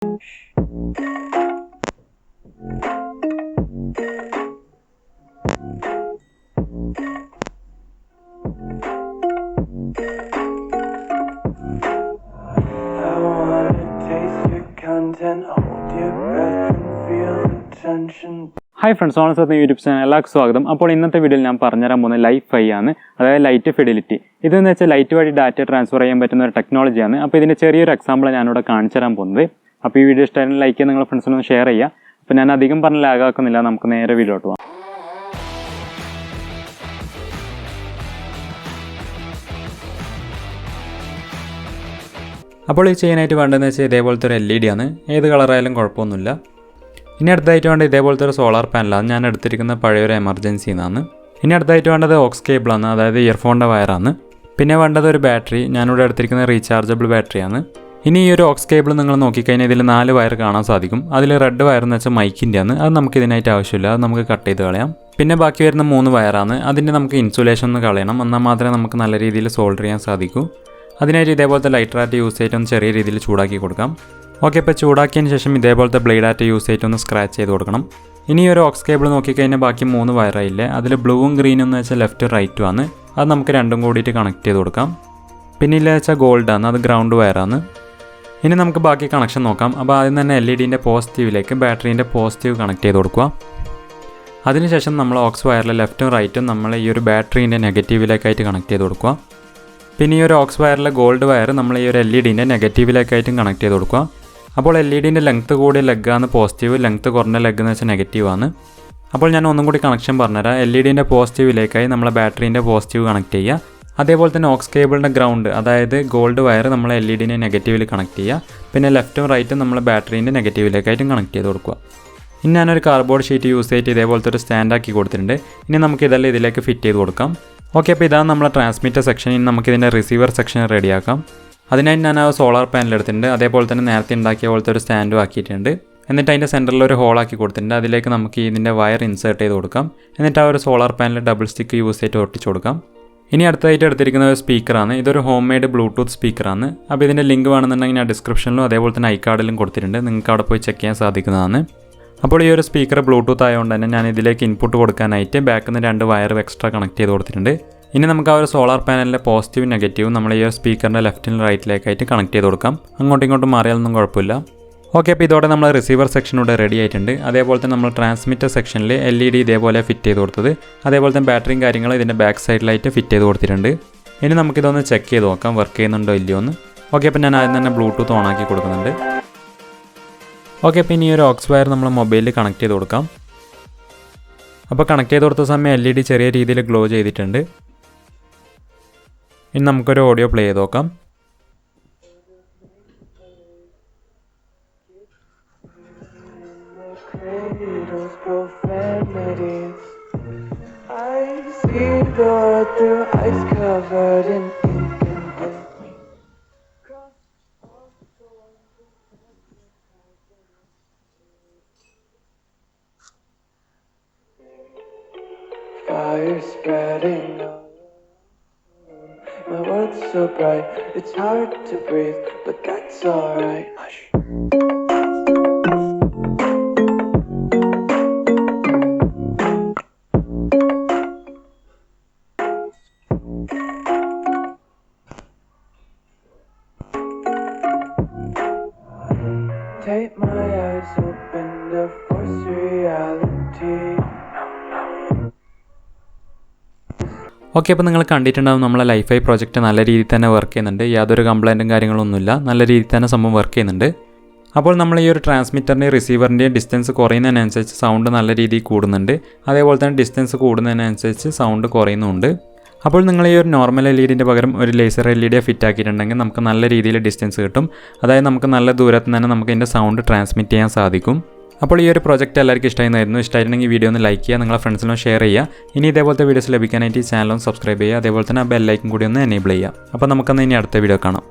Hi friends, Sonal Sajith YouTube channel എല്ലാവർക്കും സ്വാഗതം. അപ്പോൾ ഇന്നത്തെ വീഡിയോയിൽ ഞാൻ പറഞ്ഞുതരാൻ പോകുന്നത് lifi ആണ്, അതായത് ലൈറ്റ് ഫിഡിലിറ്റി. ഇതെന്ന് വെച്ചാൽ ലൈറ്റ് വഴി ഡാറ്റ ട്രാൻസ്ഫർ ചെയ്യാൻ പറ്റുന്ന ഒരു ടെക്നോളജിയാണ്. അപ്പോൾ ഇതിന്റെ ചെറിയൊരു എക്സാമ്പിൾ ഞാനിവിടെ കാണിച്ചു തരാൻ പോകുന്നത്. അപ്പോൾ ഈ വീഡിയോ ഇഷ്ടമായാലും ലൈക്ക് ചെയ്യുക, നിങ്ങളുടെ ഫ്രണ്ട്സിനൊന്ന് ഷെയർ ചെയ്യുക. അപ്പോൾ ഞാൻ അധികം പറഞ്ഞ് ലാഗ് ആക്കുന്നില്ല, നമുക്ക് നേരെ വീഡിയോട്ട് പോകാം. അപ്പോൾ ഈ ചെയ്യാനായിട്ട് വേണ്ടതെന്ന് വെച്ചാൽ ഇതേപോലത്തെ ഒരു LED ആണ്. ഏത് കളറായാലും കുഴപ്പമൊന്നുമില്ല. ഇനി അടുത്തായിട്ട് വേണ്ട ഇതേപോലത്തെ ഒരു സോളാർ പാനലാണ്. ഞാൻ എടുത്തിരിക്കുന്ന പഴയൊരു എമർജൻസിയിൽ നിന്നാണ്. ഇനി അടുത്തായിട്ട് വേണ്ടത് ഓക്സ് കേബിളാണ്, അതായത് ഇയർഫോണിൻ്റെ വയറാണ്. പിന്നെ വേണ്ടത് ഒരു ബാറ്ററി. ഞാനിവിടെ എടുത്തിരിക്കുന്ന റീചാർജബിൾ ബാറ്ററിയാണ്. ഇനി ഈ ഒരു ഓക്സ് കേബിൾ നിങ്ങൾ നോക്കിക്കഴിഞ്ഞാൽ ഇതിൽ 4 വയർ കാണാൻ സാധിക്കും. അതിൽ റെഡ് വയർ എന്ന് വെച്ചാൽ മൈക്കിൻ്റെയാണ്. അത് നമുക്ക് ഇതിനായിട്ട് ആവശ്യമില്ല, അത് നമുക്ക് കട്ട് ചെയ്ത് കളയാം. പിന്നെ ബാക്കി വരുന്ന 3 വയറാണ്. അതിൻ്റെ നമുക്ക് ഇൻസുലേഷൻ ഒന്ന് കളയണം, എന്നാൽ മാത്രമേ നമുക്ക് നല്ല രീതിയിൽ സോൾഡർ ചെയ്യാൻ സാധിക്കൂ. അതിനായിട്ട് ഇതേപോലത്തെ ലൈറ്റർ ആറ്റ് യൂസ് ചെയ്തിട്ട് ഒന്ന് ചെറിയ രീതിയിൽ ചൂടാക്കി കൊടുക്കാം. ഓക്കെ, ഇപ്പോൾ ചൂടാക്കിയതിന് ശേഷം ഇതേപോലത്തെ ബ്ലേഡ് ആറ്റ് യൂസ് ചെയ്തിട്ട് ഒന്ന് സ്ക്രാച്ച് ചെയ്ത് കൊടുക്കണം. ഇനി ഒരു ഓക്സ് കേബിൾ നോക്കിക്കഴിഞ്ഞാൽ ബാക്കി 3 വയറായില്ലേ, അതിൽ ബ്ലൂവും ഗ്രീനും എന്ന് വെച്ചാൽ ലെഫ്റ്റ് റൈറ്റും ആണ്. അത് നമുക്ക് രണ്ടും കൂടിയിട്ട് കണക്ട് ചെയ്ത് കൊടുക്കാം. പിന്നെ ഇല്ല വെച്ചാൽ ഗോൾഡാണ്, അത് ഗ്രൗണ്ട് വയറാണ്. ഇനി നമുക്ക് ബാക്കി കണക്ഷൻ നോക്കാം. അപ്പോൾ ആദ്യം തന്നെ LED-ൻ്റെ പോസിറ്റീവിലേക്ക് ബാറ്ററീൻ്റെ പോസിറ്റീവ് കണക്ട് ചെയ്ത് കൊടുക്കുക. അതിനുശേഷം നമ്മൾ ഓക്സ് വയറിലെ ലെഫ്റ്റും റൈറ്റും നമ്മൾ ഈ ഒരു ബാറ്ററീൻ്റെ നെഗറ്റീവിലേക്കായിട്ട് കണക്ട് ചെയ്ത് കൊടുക്കുക. പിന്നെ ഈ ഒരു ഓക്സ് വയറിലെ ഗോൾഡ് വയർ നമ്മൾ ഈ ഒരു LED-ൻ്റെ നെഗറ്റീവിലേക്കായിട്ടും കണക്ട് ചെയ്ത് കൊടുക്കുക. അപ്പോൾ LED-ൻ്റെ ലെങ്ത്ത് കൂടിയ ലെഗാണ് പോസിറ്റീവ്, ലെങ്ത്ത് കുറഞ്ഞ ലെഗ് എന്ന് വെച്ചാൽ നെഗറ്റീവാണ്. അപ്പോൾ ഞാൻ ഒന്നും കൂടി കണക്ഷൻ പറഞ്ഞുതരാം. LED-ൻ്റെ പോസിറ്റീവിലേക്കായി നമ്മൾ ബാറ്ററീൻ്റെ പോസിറ്റീവ് കണക്ട് ചെയ്യുക. അതേപോലെ തന്നെ ഓക്സ് കേബിളിൻ്റെ ഗ്രൗണ്ട്, അതായത് ഗോൾഡ് വയർ നമ്മൾ LED-നെ നെഗറ്റീവിൽ കണക്ട് ചെയ്യുക. പിന്നെ ലെഫ്റ്റും റൈറ്റും നമ്മൾ ബാറ്ററീൻ്റെ നെഗറ്റീവിലേക്കായിട്ടും കണക്ട് ചെയ്ത് കൊടുക്കുക. ഇനി ഞാനൊരു കാർഡ്ബോർഡ് ഷീറ്റ് യൂസ് ചെയ്തിട്ട് ഇതേപോലത്തെ ഒരു സ്റ്റാൻഡാക്കി കൊടുത്തിട്ടുണ്ട്. ഇനി നമുക്ക് ഇതെല്ലാം ഇതിലേക്ക് ഫിറ്റ് ചെയ്ത് കൊടുക്കാം. ഓക്കെ, അപ്പോൾ ഇതാണ് നമ്മളെ ട്രാൻസ്മിറ്റർ സെക്ഷൻ. ഇനി നമുക്കിതിൻ്റെ റിസീവർ സെക്ഷൻ റെഡിയാക്കാം. അതിനായിട്ട് ഞാൻ ആ സോളാർ പാനൽ എടുത്തിട്ടുണ്ട്. അതേപോലെ തന്നെ നേരത്തെ ഉണ്ടാക്കിയ പോലത്തെ ഒരു സ്റ്റാൻഡും ആക്കിയിട്ടുണ്ട്. എന്നിട്ട് അതിൻ്റെ സെൻറ്ററിൽ ഒരു ഹോളാക്കി കൊടുത്തിട്ടുണ്ട്. അതിലേക്ക് നമുക്ക് ഇതിൻ്റെ വയർ ഇൻസേർട്ട് ചെയ്ത് കൊടുക്കാം. എന്നിട്ട് ആ ഒരു solar panel double stick use ചെയ്തിട്ട് ഒട്ടിച്ച് കൊടുക്കാം. ഇനി അടുത്തായിട്ട് എടുത്തിരിക്കുന്ന ഒരു സ്പീക്കറാണ്. ഇതൊരു ഹോം മെയ്ഡ് ബ്ലൂടൂത്ത് സ്പീക്കറാണ്. അപ്പോൾ ഇതിൻ്റെ ലിങ്ക് വേണമെന്നുണ്ടെങ്കിൽ ഞാൻ ഡിസ്ക്രിപ്ഷനിലും അതേപോലെ തന്നെ ഐക്കാർഡിലും കൊടുത്തിട്ടുണ്ട്. നിങ്ങൾക്ക് അവിടെ പോയി ചെക്ക് ചെയ്യാൻ സാധിക്കുന്നതാണ്. അപ്പോൾ ഈ ഒരു സ്പീക്കർ ബ്ലൂടൂത്ത് ആയതുകൊണ്ട് തന്നെ ഞാൻ ഇതിലേക്ക് ഇൻപുട്ട് കൊടുക്കാനായിട്ട് ബാക്കിൽ നിന്ന് 2 വയർ എക്സ്ട്രാ കണക്ട് ചെയ്ത് കൊടുത്തിട്ടുണ്ട്. ഇനി നമുക്ക് ആ ഒരു സോളാർ പാനലിലെ പോസിറ്റീവ് നെഗറ്റീവും നമ്മൾ ഈ ഒരു സ്പീക്കറിൻ്റെ ലെഫ്റ്റിനും റൈറ്റിലേക്കായിട്ട് കണക്ട് ചെയ്ത് കൊടുക്കാം. അങ്ങോട്ടും ഇങ്ങോട്ടും മാറിയാലൊന്നും കുഴപ്പമില്ല. ഓക്കെ, അപ്പോൾ ഇതോടെ നമ്മൾ റിസീവർ സെക്ഷൻ ഇവിടെ റെഡി ആയിട്ടുണ്ട്. അതേപോലെ തന്നെ നമ്മൾ ട്രാൻസ്മിറ്റർ സെക്ഷനിൽ LED ഇതേപോലെ ഫിറ്റ് ചെയ്ത് കൊടുത്തത്. അതേപോലെ തന്നെ ബാറ്ററിയും കാര്യങ്ങളും ഇതിൻ്റെ ബാക്ക് സൈഡിലായിട്ട് ഫിറ്റ് ചെയ്ത് കൊടുത്തിട്ടുണ്ട്. ഇനി നമുക്കിതൊന്ന് ചെക്ക് ചെയ്ത് നോക്കാം, വർക്ക് ചെയ്യുന്നുണ്ടോ ഇല്ലയോ എന്ന്. ഓക്കെ, അപ്പോൾ ഞാൻ ആദ്യം തന്നെ ബ്ലൂടൂത്ത് ഓൺ ആക്കി കൊടുക്കുന്നുണ്ട്. ഓക്കെ, അപ്പോൾ ഇനി ഒരു ഓക്സ് വയർ നമ്മൾ മൊബൈലിൽ കണക്ട് ചെയ്ത് കൊടുക്കാം. അപ്പോൾ കണക്ട് ചെയ്ത് കൊടുത്ത സമയം LED ചെറിയ രീതിയിൽ ഗ്ലോ ചെയ്തിട്ടുണ്ട്. ഇനി നമുക്കൊരു ഓഡിയോ പ്ലേ ചെയ്ത് നോക്കാം. Fire spreading my world's so bright, it's hard to breathe, but that's alright. Hush. Take my eyes open to force reality. Okay, അപ്പോൾ നിങ്ങൾ കണ്ടിട്ടുണ്ടാകും നമ്മളെ ലൈഫൈ പ്രോജക്റ്റ് നല്ല രീതിയിൽ തന്നെ വർക്ക് ചെയ്യുന്നുണ്ട്. യാതൊരു കംപ്ലൈൻറ്റും കാര്യങ്ങളൊന്നുമില്ല, നല്ല രീതിയിൽ തന്നെ സംഭവം വർക്ക് ചെയ്യുന്നുണ്ട്. അപ്പോൾ നമ്മൾ ഈ ഒരു ട്രാൻസ്മിറ്ററിൻ്റെയും റിസീവറിൻ്റെയും ഡിസ്റ്റൻസ് കുറയുന്നതിനനുസരിച്ച് സൗണ്ട് നല്ല രീതിയിൽ കൂടുന്നുണ്ട്. അതേപോലെ തന്നെ ഡിസ്റ്റൻസ് കൂടുന്നതിനനുസരിച്ച് സൗണ്ട് കുറയുന്നുമുണ്ട്. അപ്പോൾ നിങ്ങൾ ഈ ഒരു നോർമൽ LED-ൻ്റെ പകരം ഒരു ലേസർ LED ഫിറ്റ് ആക്കിയിട്ടുണ്ടെങ്കിൽ നമുക്ക് നല്ല രീതിയിൽ ഡിസ്റ്റൻസ് കിട്ടും. അതായത് നമുക്ക് നല്ല ദൂരത്ത് നിന്ന് തന്നെ നമുക്ക് ഇതിൻ്റെ സൗണ്ട് ട്രാൻസ്മിറ്റ് ചെയ്യാൻ സാധിക്കും. അപ്പോൾ ഈ ഒരു പ്രോജക്റ്റ് എല്ലാവർക്കും ഇഷ്ടമായിരുന്നു. ഇഷ്ടമായിട്ടുണ്ടെങ്കിൽ വീഡിയോ ഒന്ന് ലൈക്ക് ചെയ്യുക, നിങ്ങളുടെ ഫ്രണ്ട്സിനും ഷെയർ ചെയ്യുക. ഇനി ഇതേപോലത്തെ വീഡിയോസ് ലഭിക്കാനായിട്ട് ഈ ചാനലും സബ്സ്ക്രൈബ് ചെയ്യുക. അതേപോലെ തന്നെ ബെൽ ഐക്കൺ കൂടി ഒന്ന് എനേബിൾ ചെയ്യുക. അപ്പോൾ നമുക്കൊന്ന് ഇനി അടുത്ത വീഡിയോ കാണാം.